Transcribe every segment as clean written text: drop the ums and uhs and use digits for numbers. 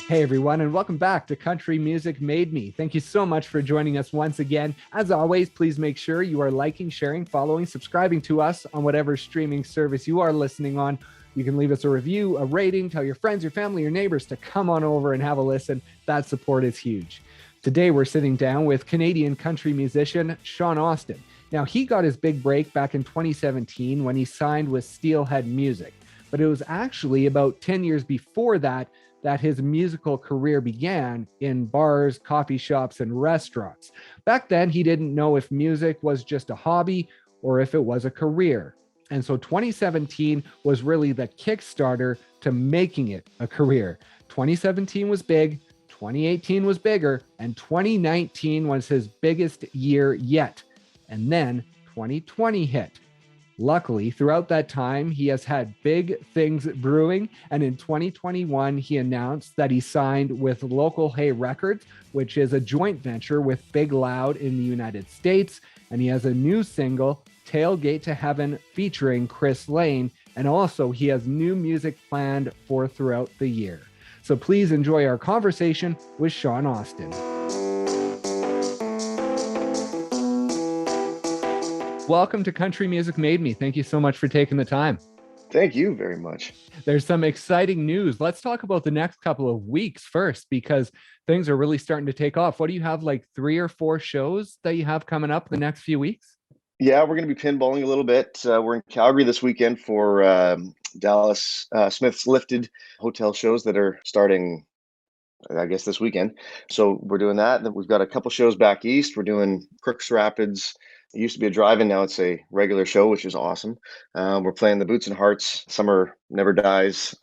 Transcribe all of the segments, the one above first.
Hey everyone, and welcome back to Country Music Made Me. Thank you so much for joining us once again. As always, please make sure you are liking, sharing, following, subscribing to us on whatever streaming service you are listening on. You can leave us a review, a rating, tell your friends, your family, your neighbors to come on over and have a listen. That support is huge. Today, we're sitting down with Canadian country musician Shawn Austin. Now, he got his big break back in 2017 when he signed with SteelHead Music, but it was actually about 10 years before that his musical career began in bars, coffee shops, and restaurants. Back then, he didn't know if music was just a hobby or if it was a career. And so 2017 was really the Kickstarter to making it a career. 2017 was big, 2018 was bigger, and 2019 was his biggest year yet. And then 2020 hit. Luckily, throughout that time, he has had big things brewing. And in 2021, he announced that he signed with Local Hay Records, which is a joint venture with Big Loud in the United States. And he has a new single, Tailgate To Heaven, featuring Chris Lane. And also, he has new music planned for throughout the year. So please enjoy our conversation with Shawn Austin. Welcome to Country Music Made Me. Thank you so much for taking the time. Thank you very much. There's some exciting news. Let's talk about the next couple of weeks first, because things are really starting to take off. What do you have, like 3 or 4 shows that you have coming up the next few weeks? Yeah, we're going to be pinballing a little bit. We're in Calgary this weekend for Dallas Smith's Lifted hotel shows that are starting, I guess, this weekend. So we're doing that. Then we've got a couple shows back east. We're doing Crooks Rapids. It used to be a drive-in, now it's a regular show, which is awesome. We're playing the Boots and Hearts. Summer Never Dies.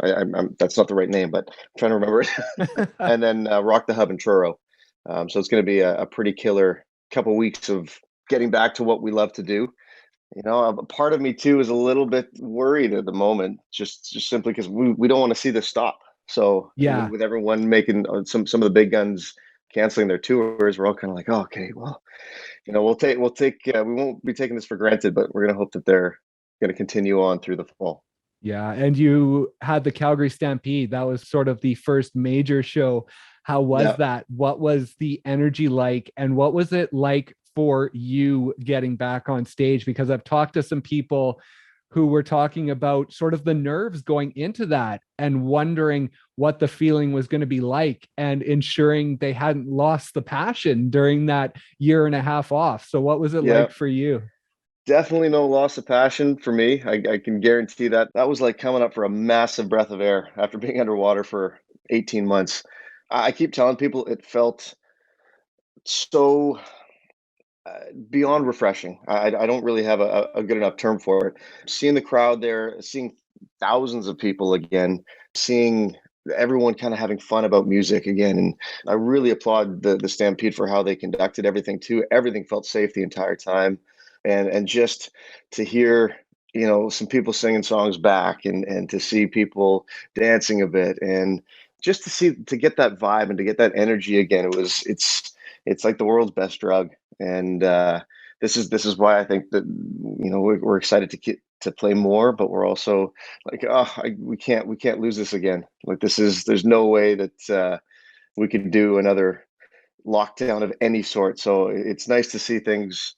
That's not the right name, but I'm trying to remember it. And then Rock the Hub in Truro. So it's going to be a pretty killer couple weeks of getting back to what we love to do. You know, a part of me too is a little bit worried at the moment, just simply because we don't want to see this stop. So Yeah. with everyone making some of the big guns canceling their tours, we're all kind of like, oh, okay, well, you know, we won't be taking this for granted, but we're going to hope that they're going to continue on through the fall. Yeah. And you had the Calgary Stampede. That was sort of the first major show. How was Yeah. that? What was the energy like? And what was it like for you getting back on stage? Because I've talked to some people who were talking about sort of the nerves going into that and wondering what the feeling was going to be like and ensuring they hadn't lost the passion during that year and a half off. So what was it Yeah. like for you? Definitely no loss of passion for me. I can guarantee that. That was like coming up for a massive breath of air after being underwater for 18 months. I keep telling people it felt so beyond refreshing. I don't really have a good enough term for it. Seeing the crowd there, seeing thousands of people again, seeing everyone kind of having fun about music again. And I really applaud the Stampede for how they conducted everything too. Everything felt safe the entire time. And just to hear, you know, some people singing songs back and to see people dancing a bit and just to get that vibe and to get that energy again, it's like the world's best drug. And this is why I think that, you know, we're excited to play more, but we're also like, we can't lose this again. Like there's no way that we could do another lockdown of any sort. So it's nice to see things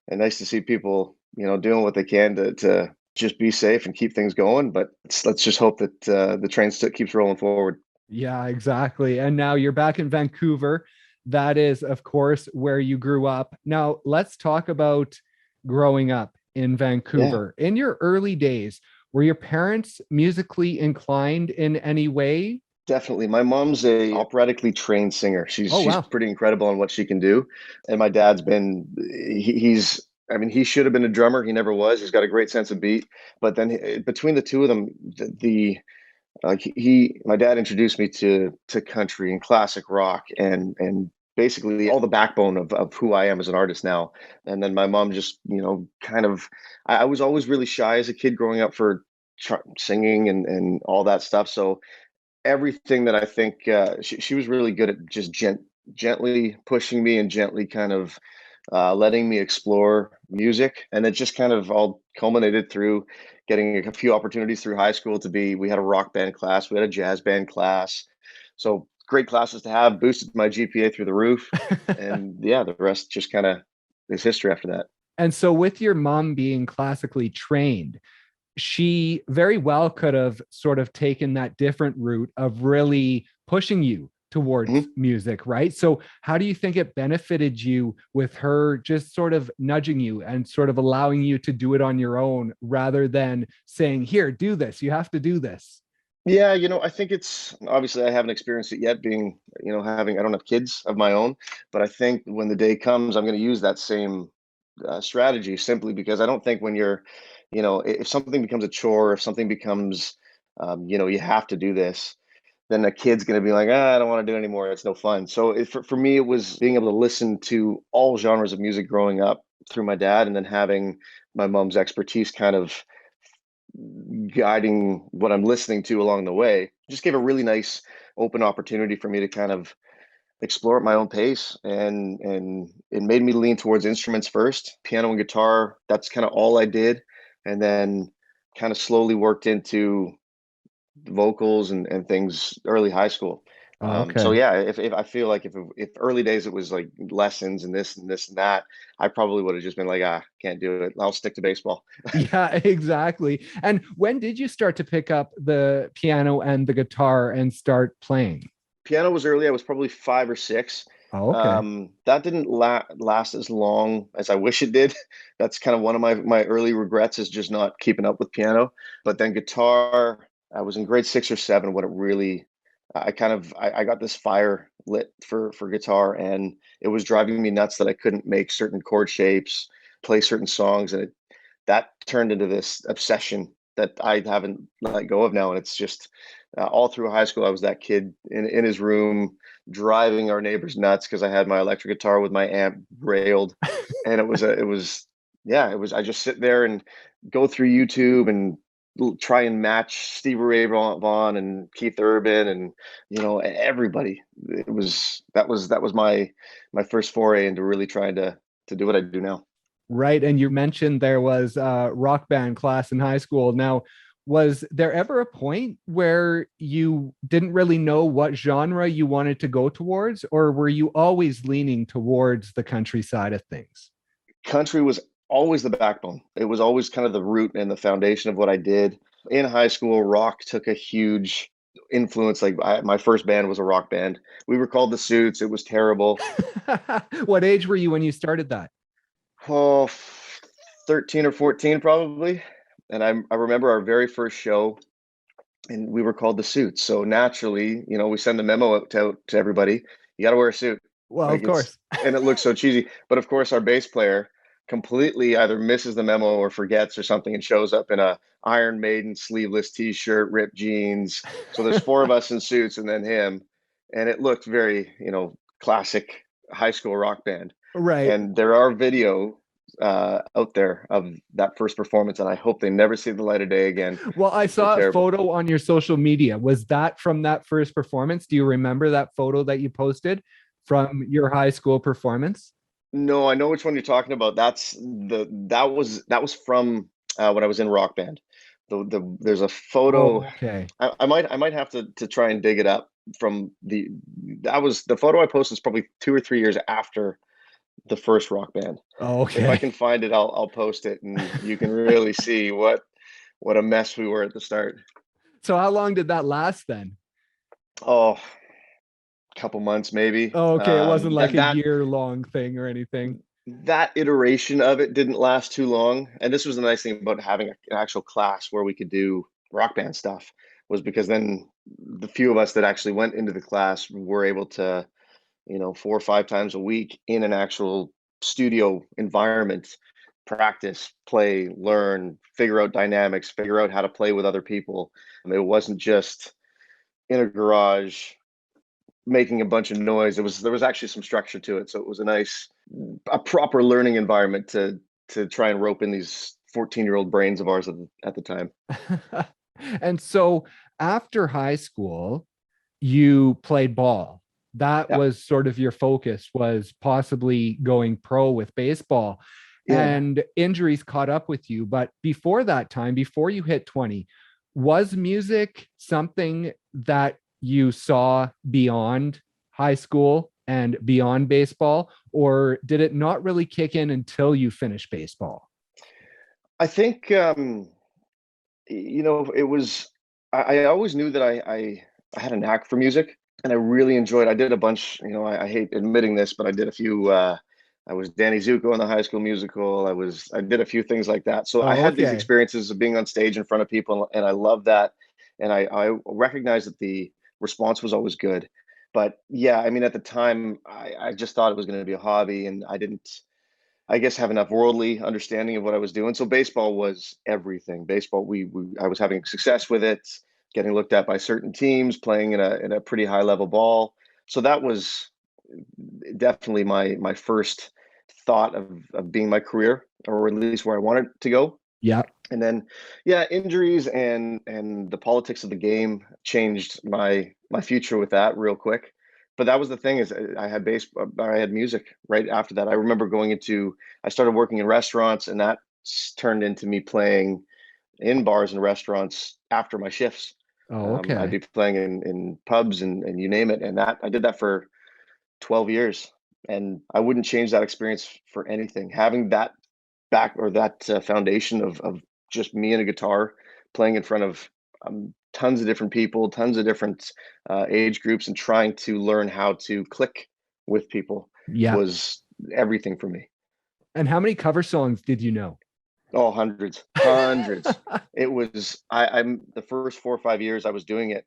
and nice to see people, you know, doing what they can to just be safe and keep things going. But let's just hope that the train still keeps rolling forward. Yeah, exactly. And now you're back in Vancouver. That is, of course, where you grew up. Now, let's talk about growing up in Yeah. Vancouver. In your early days, were your parents musically inclined in any way? Definitely. My mom's a operatically trained singer. She's Oh, she's wow. pretty incredible on what she can do. And my dad's been he's I mean, he should have been a drummer. He never was. He's got a great sense of beat. But then between the two of them, my dad introduced me to country and classic rock and basically all the backbone of who I am as an artist now. And then my mom just, you know, kind of I was always really shy as a kid growing up for singing and all that stuff. So everything that I think she was really good at just gently pushing me and gently kind of letting me explore music. And it just kind of all culminated through getting a few opportunities through high school we had a rock band class, we had a jazz band class. So great classes to have, boosted my GPA through the roof. And yeah, the rest just kind of is history after that. And so, with your mom being classically trained, she very well could have sort of taken that different route of really pushing you towards Mhm. music, right? So, how do you think it benefited you with her just sort of nudging you and sort of allowing you to do it on your own rather than saying, here, do this, you have to do this? Yeah, I think it's obviously I haven't experienced it yet being, I don't have kids of my own, but I think when the day comes, I'm going to use that same strategy simply because I don't think when you're, if something becomes a chore, if something becomes, you have to do this, then a kid's going to be like, I don't want to do it anymore. It's no fun. So for me, it was being able to listen to all genres of music growing up through my dad and then having my mom's expertise kind of guiding what I'm listening to along the way just gave a really nice open opportunity for me to kind of explore at my own pace and it made me lean towards instruments first, piano and guitar. That's kind of all I did. And then kind of slowly worked into vocals and things early high school. So Okay. yeah, if I feel like if early days it was like lessons and this and this and that, I probably would have just been like, can't do it. I'll stick to baseball. Yeah, exactly. And when did you start to pick up the piano and the guitar and start playing? Piano was early. I was probably 5 or 6. Oh, okay. That didn't last as long as I wish it did. That's kind of one of my early regrets is just not keeping up with piano. But then guitar, I was in grade 6 or 7 when it really, I got this fire lit for guitar, and it was driving me nuts that I couldn't make certain chord shapes, play certain songs, and that turned into this obsession that I haven't let go of now. And it's just all through high school, I was that kid in his room driving our neighbors nuts because I had my electric guitar with my amp railed, and I just sit there and go through YouTube and try and match Stevie Ray Vaughan and Keith Urban and everybody. That was my first foray into really trying to do what I do now. Right. And you mentioned there was a rock band class in high school. Now, was there ever a point where you didn't really know what genre you wanted to go towards, or were you always leaning towards the country side of things? Country was always the backbone. It was always kind of the root and the foundation of what I did. In high school, rock took a huge influence. Like my first band was a rock band. We were called the Suits. It was terrible. What age were you when you started that? Oh, 13 or 14 probably. And I remember our very first show and we were called the Suits. So naturally, we send a memo out to everybody. You got to wear a suit. Well, Like of course. and it looks so cheesy. But of course, our bass player completely either misses the memo or forgets or something and shows up in a Iron Maiden sleeveless t-shirt, ripped jeans. So there's four of us in suits and then him. And it looked very, classic high school rock band. Right. And there are video out there of that first performance, and I hope they never see the light of day again Well, I because they're saw a terrible. photo on your social media. Was that from that first performance? Do you remember that photo that you posted from your high school performance? No, I know which one you're talking about. That was from when I was in rock band. There's a photo. Okay. I might have to try and dig it up from the photo I posted is probably 2 or 3 years after the first rock band. If I Okay. can find it, I'll post it, and you can really see what a mess we were at the start. So how long did that last then? Oh, couple months maybe. Oh, okay. It wasn't like That a that year long thing or anything. that iteration of it didn't last too long. And this was the nice thing about having an actual class where we could do rock band stuff was because then the few of us that actually went into the class were able to, 4 or 5 times a week in an actual studio environment, practice, play, learn, figure out dynamics, figure out how to play with other people. It wasn't just in a garage making a bunch of noise. There was actually some structure to it, so it was a proper learning environment to try and rope in these 14-year-old brains of ours at the time. And so after high school, you played ball. That Yeah, was sort of your focus, was possibly going pro with baseball. yeah. And injuries caught up with you. But before that time, before you hit 20, was music something that you saw beyond high school and beyond baseball, or did it not really kick in until you finished baseball? I think it was. I always knew that I had a knack for music, and I really enjoyed. I did a bunch. I hate admitting this, but I did a few. I was Danny Zuko in the High School Musical. I did a few things like that. So I Oh, had these okay. experiences of being on stage in front of people, and I love that. And I recognized that the response was always good. But yeah, I mean, at the time, I just thought it was going to be a hobby, and I didn't, I guess, have enough worldly understanding of what I was doing. So baseball was everything. Baseball, I was having success with it, getting looked at by certain teams, playing in a pretty high level ball. So that was definitely my first thought of being my career, or at least where I wanted to go. Yeah. And then, yeah, injuries and the politics of the game changed my future with that real quick. But that was the thing, is I had music right after that. I remember I started working in restaurants, and that turned into me playing in bars and restaurants after my shifts. Oh, I'd okay. be playing in pubs and you name it. And that I did that for 12 years, and I wouldn't change that experience for anything. Having that back, or that foundation of just me and a guitar playing in front of tons of different people, tons of different age groups, and trying to learn how to click with people Yeah. was everything for me. And how many cover songs did you know? Oh, hundreds, hundreds. It was I'm the first 4 or 5 years I was doing it.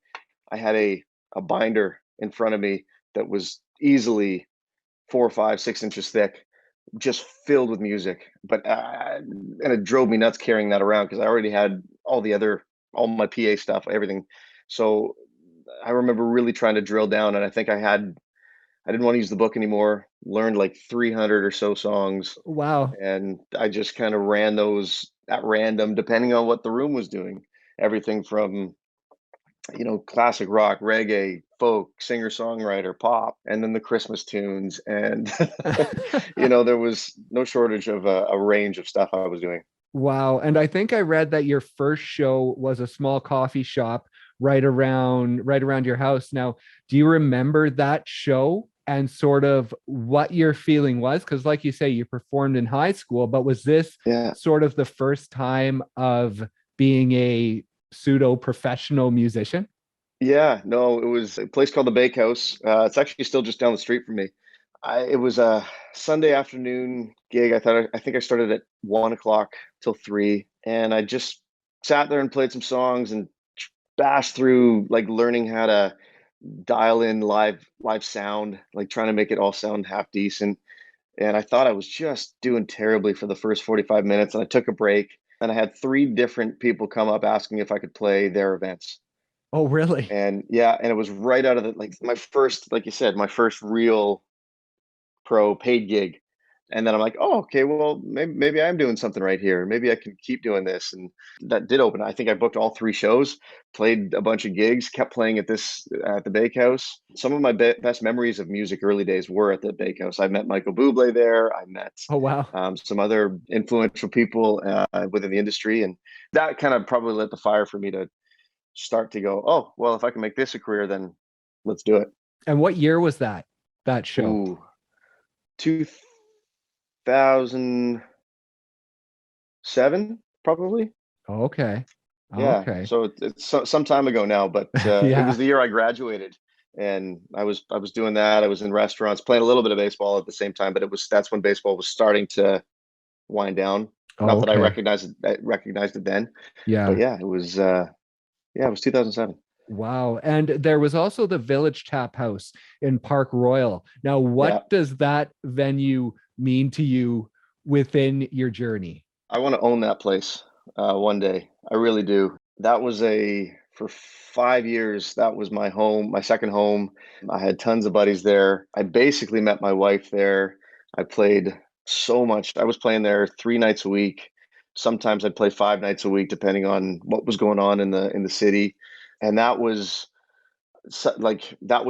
I had a binder in front of me that was easily 4, 5, 6 inches thick, just filled with music. But and it drove me nuts carrying that around, because I already had all my PA stuff, everything. So I remember really trying to drill down, and I didn't want to use the book anymore. Learned like 300 or so songs, Wow. and I just kind of ran those at random, depending on what the room was doing. Everything from classic rock, reggae, folk, singer-songwriter, pop, and then the Christmas tunes. And, there was no shortage of a range of stuff I was doing. Wow. And I think I read that your first show was a small coffee shop right around your house. Now, do you remember that show and sort of what your feeling was? Because like you say, you performed in high school, but was this Yeah. sort of the first time of being a pseudo professional musician? Yeah. No, it was a place called the Bakehouse. It's actually still just down the street from me. It was a Sunday afternoon gig. I think I started at 1 o'clock till 3, and I just sat there and played some songs and bashed through, like, learning how to dial in live sound, like trying to make it all sound half decent. And I thought I was just doing terribly for the first 45 minutes, and I took a break, and I had three different people come up asking if I could play their events. Oh, really? And yeah, and it was right out of the, like, my first, like you said, my first real pro paid gig. And then I'm like, oh, okay, well, maybe I'm doing something right here. Maybe I can keep doing this. And that did open. I think I booked all three shows, played a bunch of gigs, kept playing at the Bakehouse. Some of my best memories of music early days were at the Bakehouse. I met Michael Bublé there. I met Oh, wow. some other influential people within the industry, and that kind of probably lit the fire for me to start to go, oh, well, if I can make this a career, then let's do it. And what year was that show? Ooh, 2007, probably. Okay. Yeah, Okay. so it's some time ago now, but it Yeah. was the year I graduated, and I was doing that. I was in restaurants playing a little bit of baseball at the same time, but that's when baseball was starting to wind down. Oh, Not that okay. I recognized it then, but Yeah. yeah, it was 2007. Wow. And there was also the Village Tap House in Park Royal. Now, what Yeah, does that venue mean to you within your journey? I want to own that place one day. I really do. That was for 5 years. That was my home, my second home. I had tons of buddies there. I basically met my wife there. I played so much. I was playing there 3 nights a week. Sometimes I'd play 5 nights a week, depending on what was going on in the city. And that was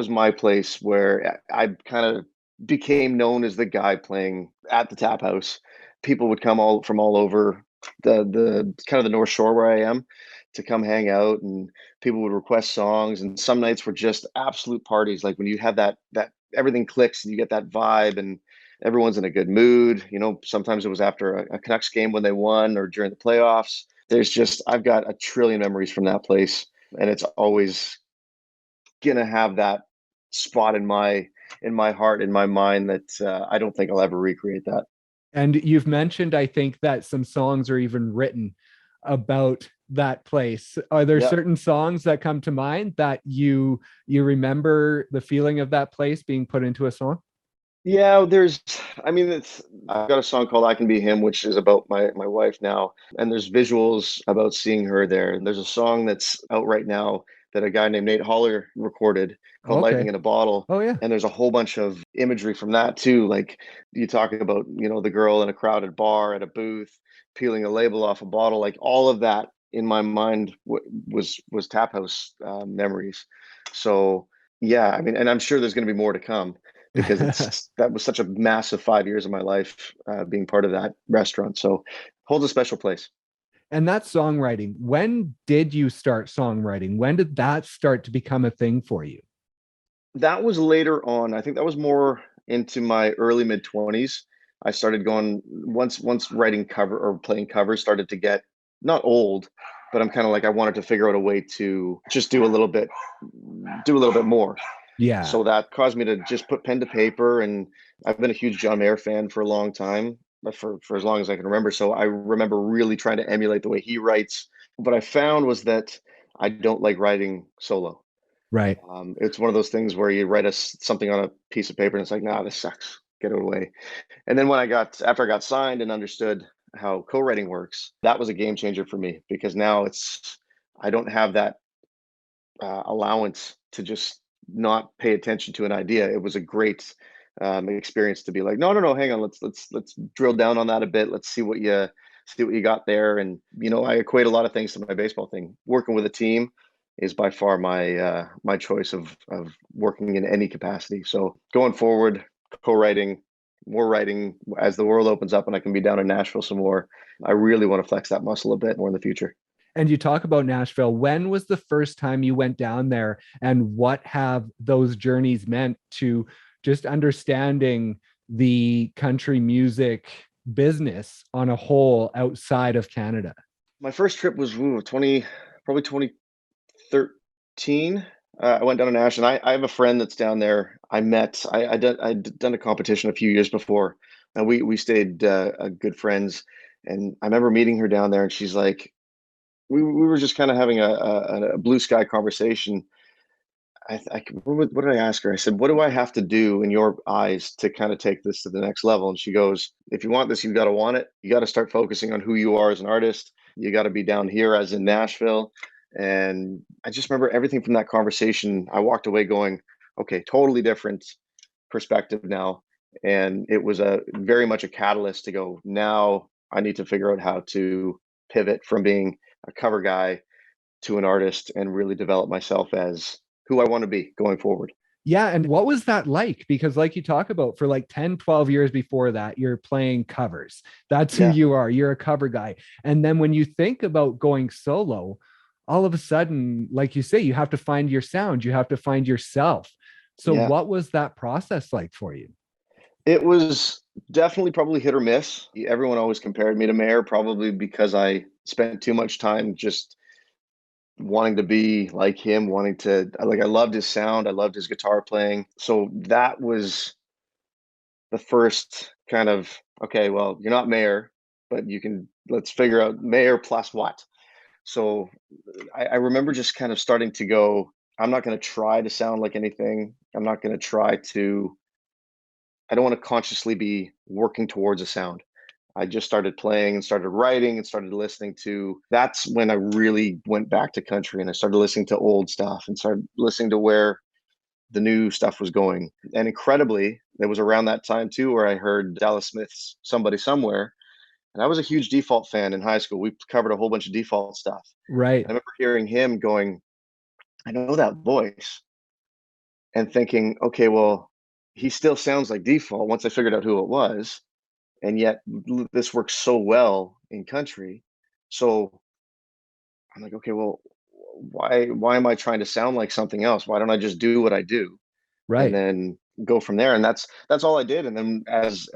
my place where I kind of became known as the guy playing at the tap house. People would come all from all over the kind of the North Shore where I am to come hang out, and people would request songs, and some nights were just absolute parties. Like when you have that everything clicks and you get that vibe and everyone's in a good mood. Sometimes it was after a Canucks game when they won or during the playoffs. I've got a trillion memories from that place, and it's always gonna have that spot in my heart, in my mind, that I don't think I'll ever recreate that. And you've mentioned, I think, that some songs are even written about that place. Are there Yeah. certain songs that come to mind that you remember the feeling of that place being put into a song? Yeah, I've got a song called I Can Be Him, which is about my wife now. And there's visuals about seeing her there. And there's a song that's out right now that a guy named Nate Holler recorded called Lightning Okay. in a Bottle. Oh yeah. And there's a whole bunch of imagery from that too. Like you talk about, the girl in a crowded bar at a booth, peeling a label off a bottle, like all of that in my mind was Tap House memories. So yeah, and I'm sure there's going to be more to come, because that was such a massive 5 years of my life, being part of that restaurant. So holds a special place. And that songwriting, when did you start songwriting? When did that start to become a thing for you? That was later on. I think that was more into my early mid 20s. I started going, once writing cover or playing covers started to get not old, but I'm kind of like, I wanted to figure out a way to just do a little bit more. Yeah. So that caused me to just put pen to paper. And I've been a huge John Mayer fan for a long time, for as long as I can remember. So I remember really trying to emulate the way he writes. What I found was that I don't like writing solo. Right. It's one of those things where you write something on a piece of paper and it's like, nah, this sucks. Get it away. And then after I got signed and understood how co-writing works, that was a game changer for me, because now I don't have that allowance to just not pay attention to an idea. It was a great experience to be like, no, no, no, hang on, let's drill down on that a bit. Let's see what you got there. And I equate a lot of things to my baseball thing. Working with a team is by far my choice of working in any capacity. So going forward, co-writing, more writing as the world opens up and I can be down in Nashville some more. I really want to flex that muscle a bit more in the future. And you talk about Nashville. When was the first time you went down there, and what have those journeys meant to just understanding the country music business on a whole outside of Canada? My first trip was probably 2013. I went down to Nashville. I have a friend that's down there. I'd done a competition a few years before, and we stayed good friends. And I remember meeting her down there, and she's like, we were just kind of having a blue sky conversation. What did I ask her? I said, "What do I have to do in your eyes to kind of take this to the next level?" And she goes, "If you want this, you've got to want it. You got to start focusing on who you are as an artist. You got to be down here, as in Nashville." And I just remember everything from that conversation. I walked away going, "Okay, totally different perspective now." And it was a very much a catalyst to go, now I need to figure out how to pivot from being a cover guy to an artist and really develop myself as who I want to be going forward. Yeah. And what was that like? Because, like you talk about, for like 10, 12 years before that, you're playing covers. That's who Yeah, you are. You're a cover guy. And then when you think about going solo, all of a sudden, like you say, you have to find your sound, you have to find yourself. So, yeah. what was that process like for you? It was definitely probably hit or miss. Everyone always compared me to Mayer, probably because I spent too much time just wanting to be like him, I loved his sound, I loved his guitar playing. So that was the first kind of, okay, well, you're not Mayer, but let's figure out Mayer plus what. So I remember just kind of starting to go, I'm not going to try to sound like anything. I'm not going to try to, I don't want to consciously be working towards a sound. I just started playing and started writing and started listening to. That's when I really went back to country, and I started listening to old stuff and started listening to where the new stuff was going. And incredibly, it was around that time too where I heard Dallas Smith's Somebody Somewhere. And I was a huge Default fan in high school. We covered a whole bunch of Default stuff. Right. And I remember hearing him going, I know that voice, and thinking, okay, well, he still sounds like Default once I figured out who it was. And yet this works so well in country. So I'm like, okay, well, why am I trying to sound like something else? Why don't I just do what I do and Right. then go from there? And that's all I did. And then as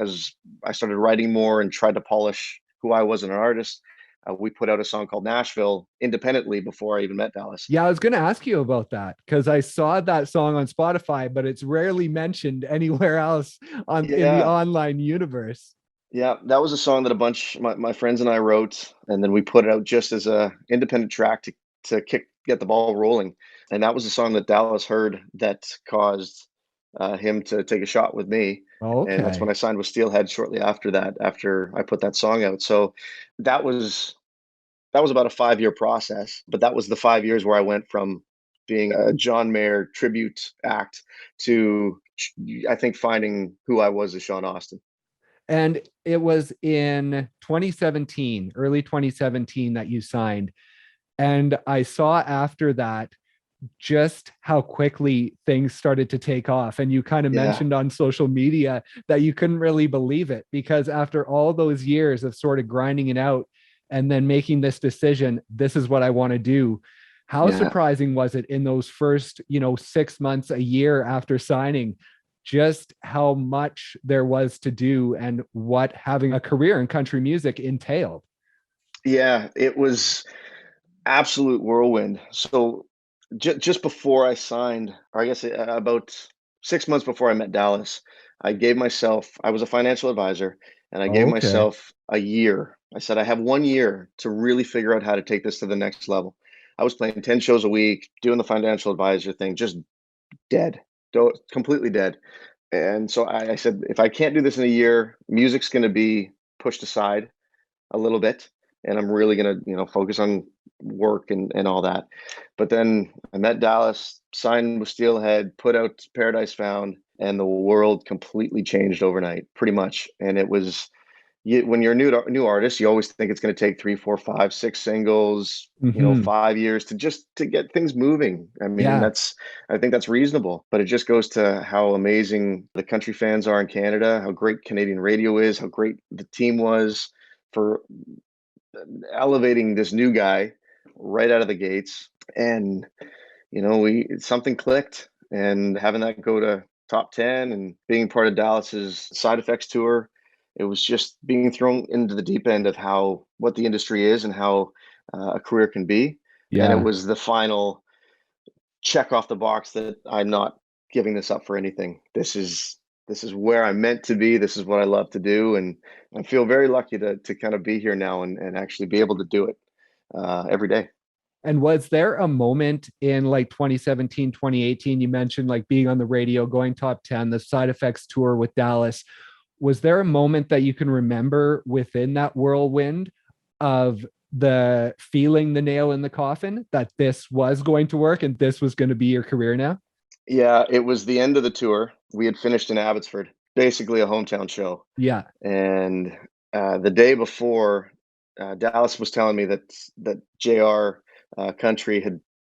I started writing more and tried to polish who I was as an artist, we put out a song called Nashville independently before I even met Dallas. Yeah, I was going to ask you about that because I saw that song on Spotify, but it's rarely mentioned anywhere else on in the Yeah, online universe. yeah, that was a song that a bunch my friends and I wrote, and then we put it out just as a independent track to get the ball rolling. And that was a song that Dallas heard that caused him to take a shot with me. And that's when Okay. I signed with SteelHead shortly after that, after I put that song out. So that was that was about a 5 year process, but that was the 5 years where I went from being a John Mayer tribute act to I think finding who I was as Shawn Austin. And it was in 2017, early 2017 that you signed. And I saw after that just how quickly things started to take off. And you kind of Yeah, mentioned on social media that you couldn't really believe it because after all those years of sort of grinding it out and then making this decision, this is what I want to do. How yeah. surprising was it in those first, 6 months, a year after signing, just how much there was to do and what having a career in country music entailed? Yeah, it was absolute whirlwind. So just before I signed, or I guess about 6 months before I met Dallas, I was a financial advisor, and I gave Okay. myself a year. I said, I have 1 year to really figure out how to take this to the next level. I was playing 10 shows a week, doing the financial advisor thing, just dead, completely dead. And so I said, if I can't do this in a year, music's going to be pushed aside a little bit, and I'm really gonna, focus on work and all that. But then I met Dallas, signed with Steelhead, put out Paradise Found, and the world completely changed overnight, pretty much. And it was when you're a new artist, you always think it's going to take 3, 4, 5, 6 singles, Hmm. 5 years to get things moving. I mean, Yeah. I think that's reasonable, but it just goes to how amazing the country fans are in Canada, how great Canadian radio is, how great the team was for elevating this new guy right out of the gates. And we something clicked, and having that go to top 10 and being part of Dallas's Side Effects tour, it was just being thrown into the deep end of how what the industry is and how a career can be. And it Yeah. was the final check off the box that I'm not giving this up for anything. This is where I'm meant to be. This is what I love to do, and I feel very lucky to kind of be here now and actually be able to do it every day. And was there a moment in like 2017, 2018? You mentioned like being on the radio, going top 10, the Side Effects tour with Dallas. Was there a moment that you can remember within that whirlwind of the feeling the nail in the coffin that this was going to work and this was going to be your career now? Yeah, it was the end of the tour. We had finished in Abbotsford, basically a hometown show. Yeah. And the day before, Dallas was telling me that JR Country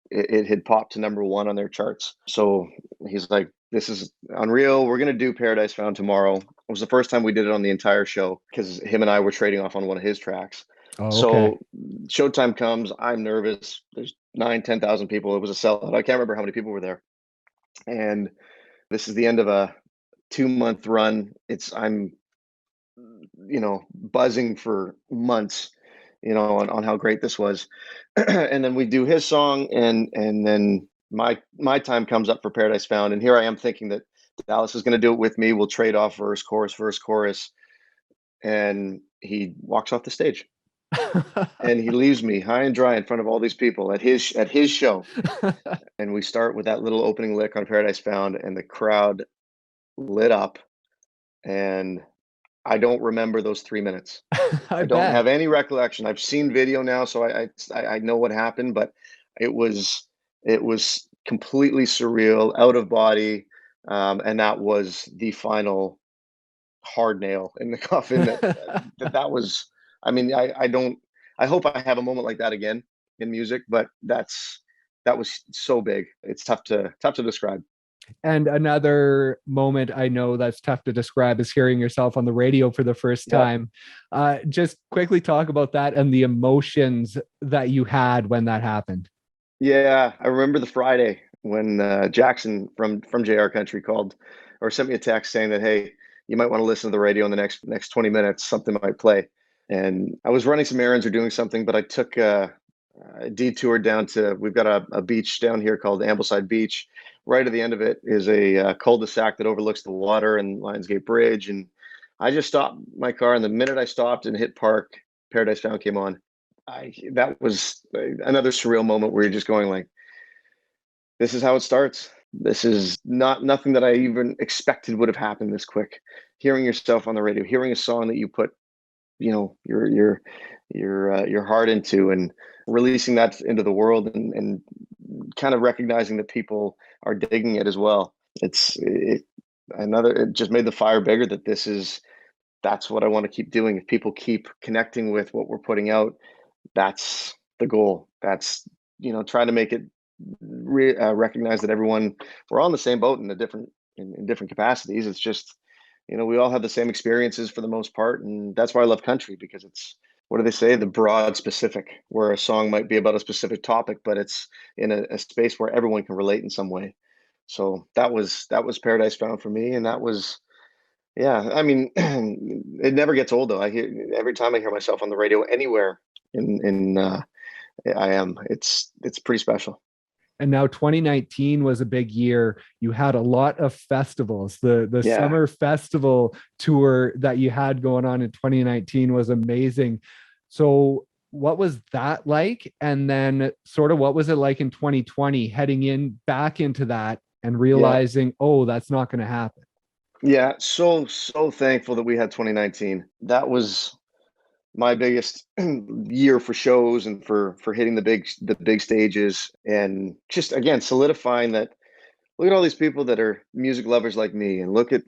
it had popped to #1 on their charts. So he's like, "This is unreal. We're gonna do Paradise Found tomorrow." It was the first time we did it on the entire show because him and I were trading off on one of his tracks. Oh, okay. So showtime comes. I'm nervous. There's 9, 10,000 people. It was a sellout. I can't remember how many people were there. And this is the end of a 2 month run. I'm buzzing for months, on how great this was. And then we do his song, and then my time comes up for Paradise Found, and here I am thinking that Dallas is going to do it with me. We'll trade off verse, chorus, and he walks off the stage, and he leaves me high and dry in front of all these people at his show. And we start with that little opening lick on Paradise Found, and the crowd lit up, and I don't remember those 3 minutes. I I don't have bet. any recollection. I've seen video now, so I know what happened, but it was it was completely surreal, out of body, and that was the final hard nail in the coffin. That was. I mean, I don't. I hope I have a moment like that again in music, but that was so big. It's tough to describe. And another moment I know that's tough to describe is hearing yourself on the radio for the first Yeah. time. Just quickly talk about that and the emotions that you had when that happened. Yeah, I remember the Friday when Jackson from JR Country called or sent me a text saying that, hey, you might want to listen to the radio in the next 20 minutes. Something might play. And I was running some errands or doing something, but I took a detour down to, we've got a beach down here called Ambleside Beach. Right at the end of it is a cul-de-sac that overlooks the water and Lionsgate Bridge. And I just stopped my car, and the minute I stopped and hit park, Paradise Found came on. That was another surreal moment where you're just going like, this is how it starts. This is nothing that I even expected would have happened this quick. Hearing yourself on the radio, hearing a song that you put, your heart into, and releasing that into the world, and kind of recognizing that people are digging it as well. It just made the fire bigger, that that's what I want to keep doing. If people keep connecting with what we're putting out, that's the goal. That's, trying to make it recognize that everyone, we're all in the same boat in different capacities. It's just, we all have the same experiences for the most part, and that's why I love country, because it's, what do they say, the broad specific, where a song might be about a specific topic, but it's in a space where everyone can relate in some way. So that was Paradise Found for me, and that was, yeah. I mean, it never gets old though. I hear every time I hear myself on the radio anywhere in I am. It's pretty special. And now 2019 was a big year. You had a lot of festivals. The Yeah. summer festival tour that you had going on in 2019 was amazing. So what was that like? And then sort of what was it like in 2020 heading in back into that and Yeah. realizing, oh, that's not going to happen? Yeah. So thankful that we had 2019. That was my biggest year for shows and for hitting the big stages, and just again solidifying that, look at all these people that are music lovers like me, and look at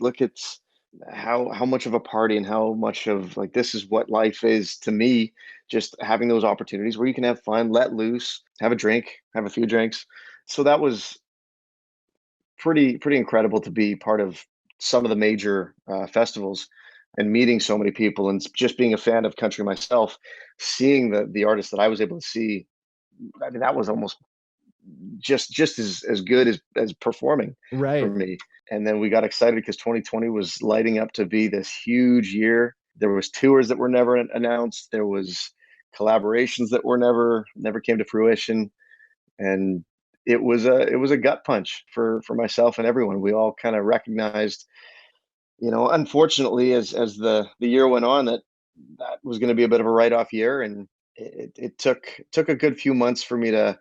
how much of a party, and how much of, like, this is what life is to me. Just having those opportunities where you can have fun, let loose, have a drink, have a few drinks. So that was pretty incredible to be part of some of the major festivals, and meeting so many people, and just being a fan of country myself, seeing the artists that I was able to see. I mean, that was almost just as good as performing for Right. me. And then we got excited because 2020 was lighting up to be this huge year. There was tours that were never announced. There was collaborations that were never came to fruition, and it was a gut punch for myself and everyone. We all kind of recognized, unfortunately, as the year went on, that was going to be a bit of a write off year, and it took a good few months for me to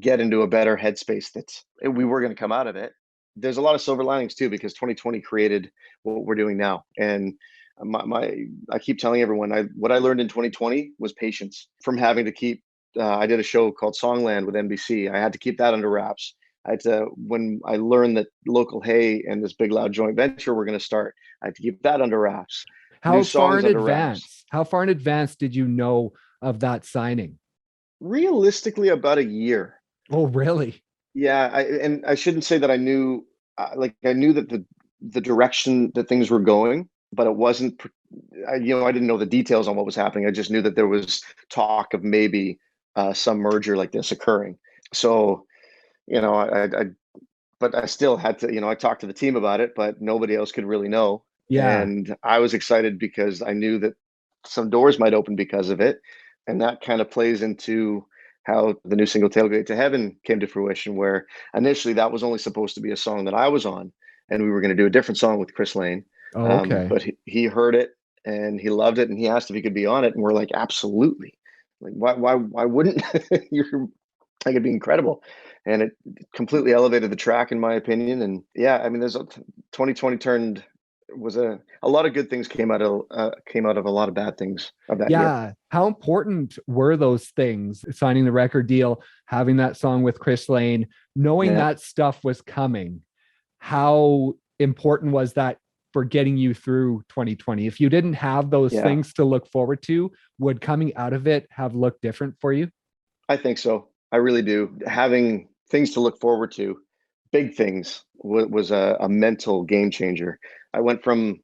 get into a better headspace that we were going to come out of it. There's a lot of silver linings too, because 2020 created what we're doing now. And I keep telling everyone, what I learned in 2020 was patience, from having to keep. I did a show called Songland with NBC. I had to keep that under wraps. I had to, when I learned that Local Hay and this Big Loud joint venture were going to start, I had to keep that under wraps. New How far songs in under wraps. advance? How far in advance did you know of that signing? Realistically, about a year. Oh, really? Yeah, and I shouldn't say that I knew, like, I knew that the direction that things were going, but it wasn't. I didn't know the details on what was happening. I just knew that there was talk of maybe some merger like this occurring. So, but I still had to, I talked to the team about it, but nobody else could really know. Yeah. And I was excited because I knew that some doors might open because of it. And that kind of plays into how the new single Tailgate to Heaven came to fruition, where initially that was only supposed to be a song that I was on, and we were going to do a different song with Chris Lane. Oh, okay. But he heard it and he loved it, and he asked if he could be on it. And we're like, absolutely. Like, why wouldn't you're like, it'd be incredible. And it completely elevated the track, in my opinion. And yeah, I mean, 2020 turned was a lot of good things came out of a lot of bad things of that year. Yeah. How important were those things? Signing the record deal, having that song with Chris Lane, knowing Yeah, that stuff was coming. How important was that for getting you through 2020? If you didn't have those yeah, things to look forward to, would coming out of it have looked different for you? I think so. I really do. Having things to look forward to big things was a mental game changer. I went from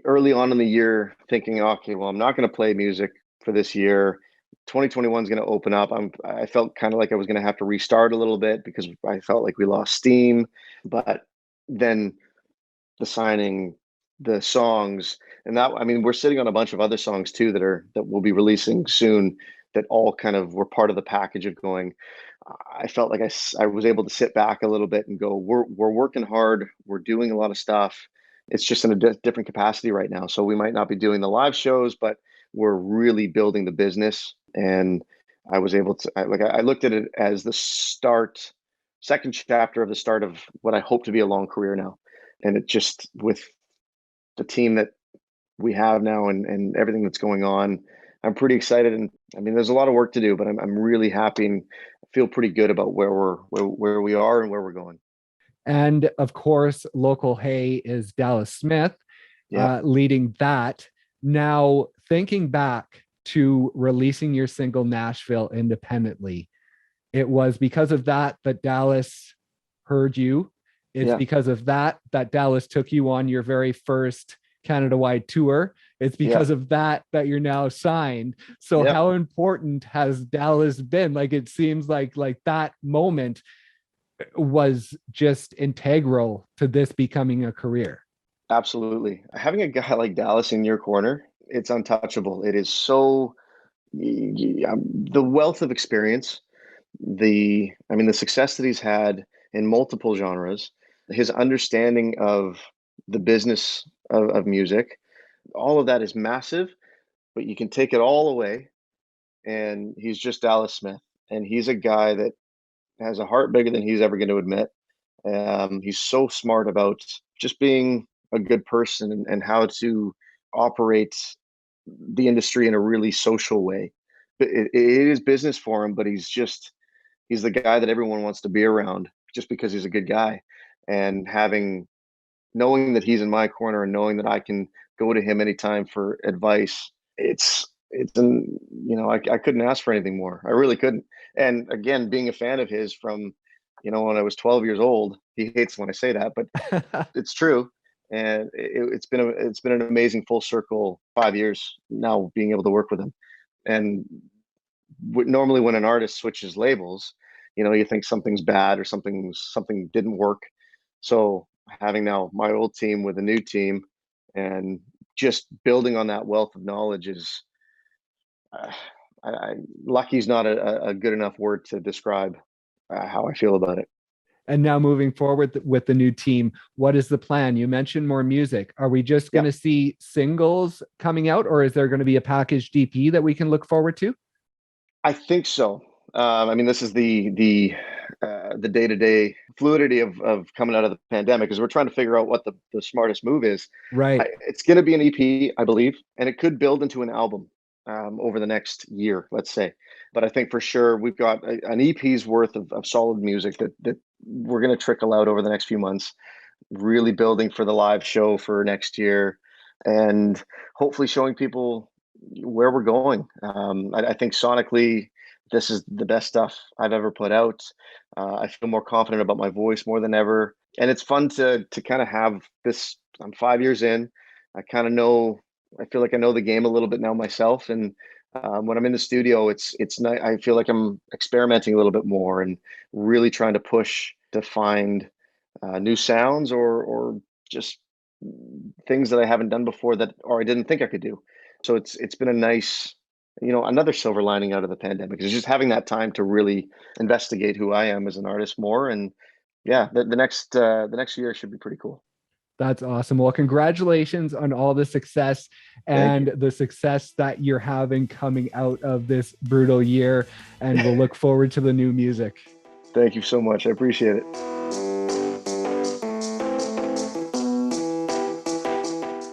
early on in the year thinking, okay, well, I'm not going to play music for this year. 2021 is going to open up. I felt kind of like I was going to have to restart a little bit because I felt like we lost steam. But then the signing, the songs, and that, I mean, we're sitting on a bunch of other songs too that we'll be releasing soon that all kind of were part of the package of going. I felt like I was able to sit back a little bit and go, we're working hard, we're doing a lot of stuff. It's just in a different capacity right now. So we might not be doing the live shows, but we're really building the business. And I was able to, I looked at it as the start, second chapter of the start of what I hope to be a long career now. And it just, with the team that we have now and everything that's going on, I'm pretty excited. And I mean, there's a lot of work to do, but I'm really happy and feel pretty good about where we are and where we're going. And of course, local hay is Dallas Smith, Yeah. leading that. Now, thinking back to releasing your single Nashville independently, it was because of that that Dallas heard you. It's because of that that Dallas took you on your very first Canada-wide tour. It's because of that that you're now signed. So how important has Dallas been? Like, it seems like that moment was just integral to this becoming a career. Absolutely. Having a guy like Dallas in your corner, it's untouchable. It is so, the wealth of experience, the success that he's had in multiple genres, his understanding of the business of music, all of that is massive, but you can take it all away and he's just Dallas Smith. And he's a guy that has a heart bigger than he's ever going to admit. He's so smart about just being a good person and how to operate the industry in a really social way. It is business for him, but he's the guy that everyone wants to be around just because he's a good guy. And knowing that he's in my corner and knowing that I can go to him anytime for advice, I couldn't ask for anything more. I really couldn't. And again, being a fan of his from, when I was 12 years old, he hates when I say that, but it's true. And it's been an amazing full circle 5 years now being able to work with him. And normally when an artist switches labels, you think something's bad or something didn't work. So having now my old team with a new team and just building on that wealth of knowledge is, lucky is not a good enough word to describe how I feel about it. And now moving forward with the new team, what is the plan? You mentioned more music. Are we just going to see singles coming out, or is there going to be a packaged EP that we can look forward to? I think so. This is the day-to-day fluidity of coming out of the pandemic, because we're trying to figure out what the smartest move is. Right. It's going to be an EP, I believe, and it could build into an album over the next year, let's say. But I think for sure we've got an EP's worth of solid music that we're going to trickle out over the next few months, really building for the live show for next year, and hopefully showing people where we're going. I think sonically, this is the best stuff I've ever put out. I feel more confident about my voice more than ever, and it's fun to kind of have this. I'm 5 years in. I kind of know. I feel like I know the game a little bit now myself, and when I'm in the studio, it's nice. I feel like I'm experimenting a little bit more and really trying to push to find new sounds or just things that I haven't done before or I didn't think I could do. So it's been a nice, another silver lining out of the pandemic is just having that time to really investigate who I am as an artist more. And the next year should be pretty cool. That's awesome. Well, congratulations on all the success and the success that you're having coming out of this brutal year. And we'll look forward to the new music. Thank you so much. I appreciate it.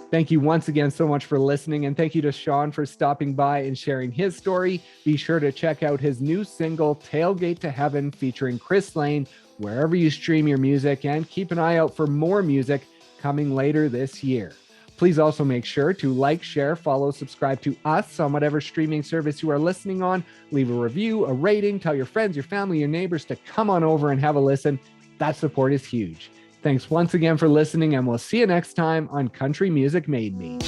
Thank you once again so much for listening. And thank you to Shawn for stopping by and sharing his story. Be sure to check out his new single, Tailgate To Heaven, featuring Chris Lane, wherever you stream your music, and keep an eye out for more music coming later this year. Please also make sure to like, share, follow, subscribe to us on whatever streaming service you are listening on. Leave a review, a rating, tell your friends, your family, your neighbors to come on over and have a listen. That support is huge. Thanks once again for listening, and we'll see you next time on Country Music Made Me.